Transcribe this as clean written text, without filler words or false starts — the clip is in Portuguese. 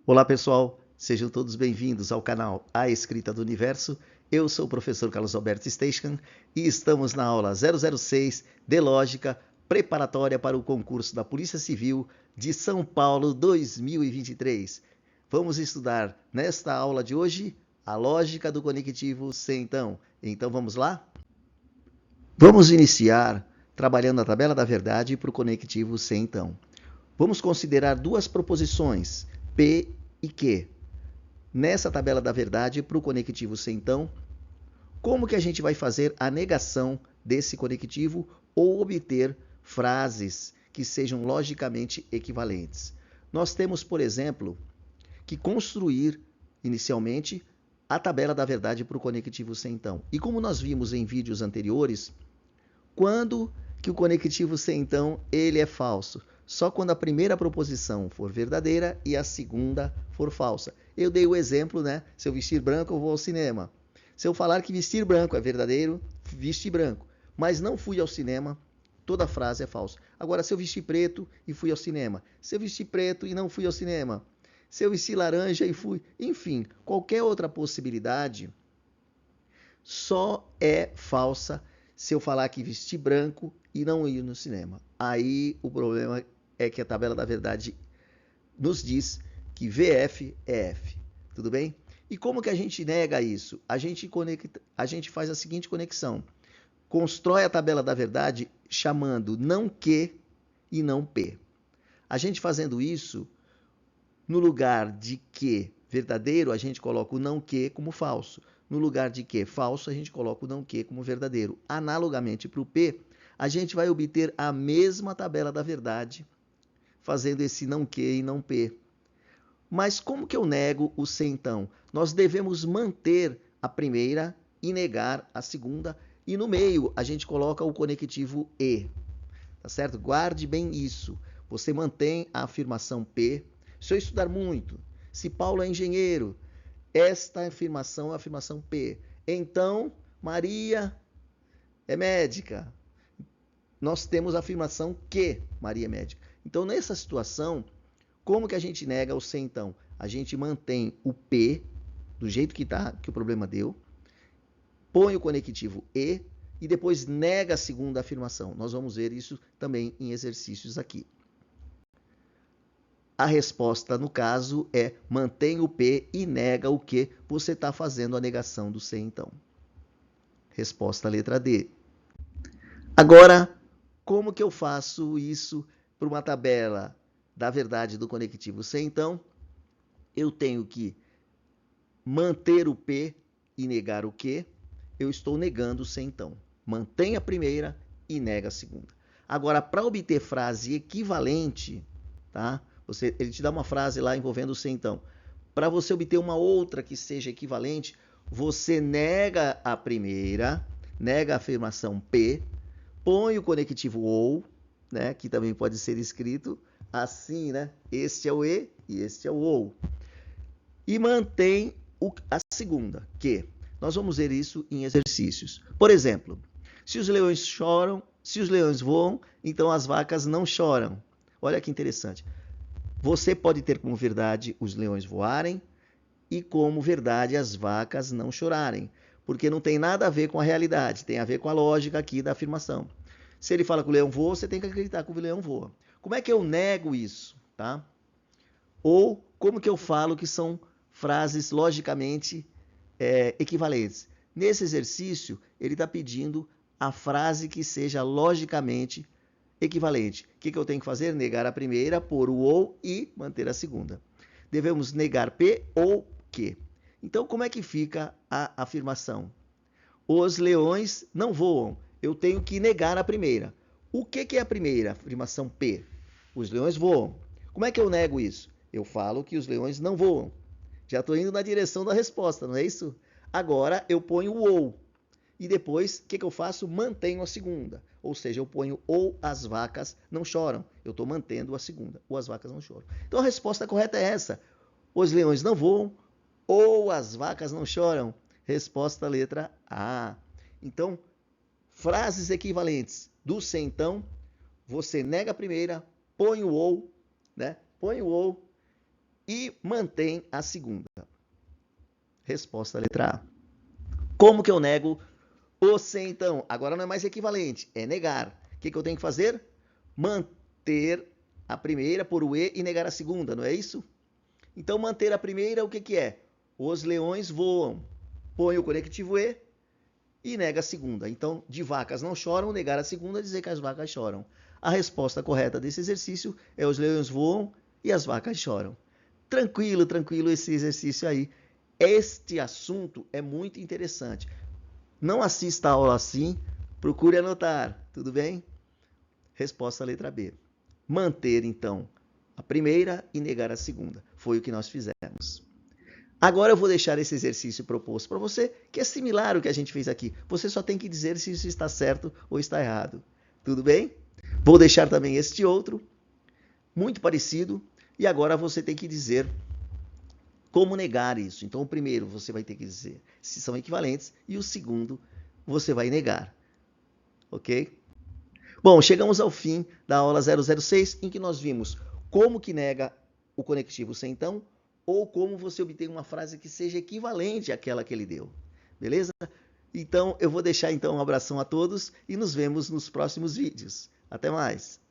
Olá pessoal, sejam todos bem-vindos ao canal A Escrita do Universo. Eu sou o professor Carlos Alberto Steichen e estamos na aula 006 de Lógica preparatória para o concurso da Polícia Civil de São Paulo 2023. Vamos estudar nesta aula de hoje a lógica do conectivo sem-então. Então vamos lá? Vamos iniciar trabalhando a tabela da verdade para o conectivo sem-então. Vamos considerar duas proposições, P e Q. Nessa tabela da verdade, para o conectivo sem-então, como que a gente vai fazer a negação desse conectivo ou obter frases que sejam logicamente equivalentes? Nós temos, por exemplo, que construir inicialmente a tabela da verdade para o conectivo sem-então. E como nós vimos em vídeos anteriores, quando que o conectivo sem-então ele é falso? Só quando a primeira proposição for verdadeira e a segunda for falsa. Eu dei o exemplo, né? Se eu vestir branco, eu vou ao cinema. Se eu falar que vestir branco é verdadeiro, vesti branco. Mas não fui ao cinema, toda frase é falsa. Agora, se eu vestir preto e fui ao cinema. Se eu vestir preto e não fui ao cinema. Se eu vestir laranja e fui. Enfim, qualquer outra possibilidade só é falsa se eu falar que vesti branco e não ir no cinema. Aí o problema é que a tabela da verdade nos diz que VF é F. Tudo bem? E como que a gente nega isso? A gente faz a seguinte conexão. Constrói a tabela da verdade chamando não que e não P. A gente fazendo isso, no lugar de que verdadeiro, a gente coloca o não que como falso. No lugar de que falso, a gente coloca o não que como verdadeiro. Analogamente para o P, a gente vai obter a mesma tabela da verdade, fazendo esse não que e não P. Mas como que eu nego o C então? Nós devemos manter a primeira e negar a segunda. E no meio, a gente coloca o conectivo E. Tá certo? Guarde bem isso. Você mantém a afirmação P. Se eu estudar muito, se Paulo é engenheiro, esta afirmação é a afirmação P. Então, Maria é médica. Nós temos a afirmação que Maria é médica. Então, nessa situação, como que a gente nega o C então? A gente mantém o P do jeito que tá, que o problema deu, põe o conectivo E e depois nega a segunda afirmação. Nós vamos ver isso também em exercícios aqui. A resposta, no caso, é mantém o P e nega o que você está fazendo a negação do C, então. Resposta letra D. Agora, como que eu faço isso para uma tabela da verdade do conectivo C, então? Eu tenho que manter o P e negar o Q. Eu estou negando o C, então. Mantém a primeira e nega a segunda. Agora, para obter frase equivalente, tá? Ele te dá uma frase lá envolvendo o C, então. Para você obter uma outra que seja equivalente, você nega a primeira, nega a afirmação P, põe o conectivo OU, né, que também pode ser escrito assim, né? Este é o E e este é o OU. E mantém a segunda, que nós vamos ver isso em exercícios. Por exemplo, se os leões choram, se os leões voam, então as vacas não choram. Olha que interessante. Você pode ter como verdade os leões voarem e como verdade as vacas não chorarem, porque não tem nada a ver com a realidade, tem a ver com a lógica aqui da afirmação. Se ele fala que o leão voa, você tem que acreditar que o leão voa. Como é que eu nego isso, tá? Ou como que eu falo que são frases logicamente equivalentes? Nesse exercício, ele está pedindo a frase que seja logicamente equivalente. O que eu tenho que fazer? Negar a primeira, pôr o ou e manter a segunda. Devemos negar P ou Q. Então, como é que fica a afirmação? Os leões não voam. Eu tenho que negar a primeira. O que é a primeira? Afirmação P. Os leões voam. Como é que eu nego isso? Eu falo que os leões não voam. Já estou indo na direção da resposta, não é isso? Agora eu ponho o ou. E depois, o que eu faço? Mantenho a segunda. Ou seja, eu ponho ou as vacas não choram. Eu estou mantendo a segunda. Ou as vacas não choram. Então a resposta correta é essa. Os leões não voam ou as vacas não choram. Resposta letra A. Então, frases equivalentes do se então, você nega a primeira, põe o ou, né? Põe o ou e mantém a segunda. Resposta letra A. Como que eu nego o se, então? Agora não é mais equivalente, é negar. O que eu tenho que fazer? Manter a primeira por o e negar a segunda, não é isso? Então, manter a primeira, o que é? Os leões voam. Põe o conectivo e nega a segunda. Então, de vacas não choram, negar a segunda, dizer que as vacas choram. A resposta correta desse exercício é os leões voam e as vacas choram. Tranquilo, tranquilo esse exercício aí. Este assunto é muito interessante. Não assista a aula assim, procure anotar, tudo bem? Resposta letra B. Manter, então, a primeira e negar a segunda. Foi o que nós fizemos. Agora eu vou deixar esse exercício proposto para você, que é similar ao que a gente fez aqui. Você só tem que dizer se isso está certo ou está errado. Tudo bem? Vou deixar também este outro, muito parecido, e agora você tem que dizer como negar isso. Então, o primeiro você vai ter que dizer se são equivalentes e o segundo você vai negar. Ok? Bom, chegamos ao fim da aula 006, em que nós vimos como que nega o conectivo sem então, ou como você obtém uma frase que seja equivalente àquela que ele deu. Beleza? Então, eu vou deixar então um abração a todos e nos vemos nos próximos vídeos. Até mais!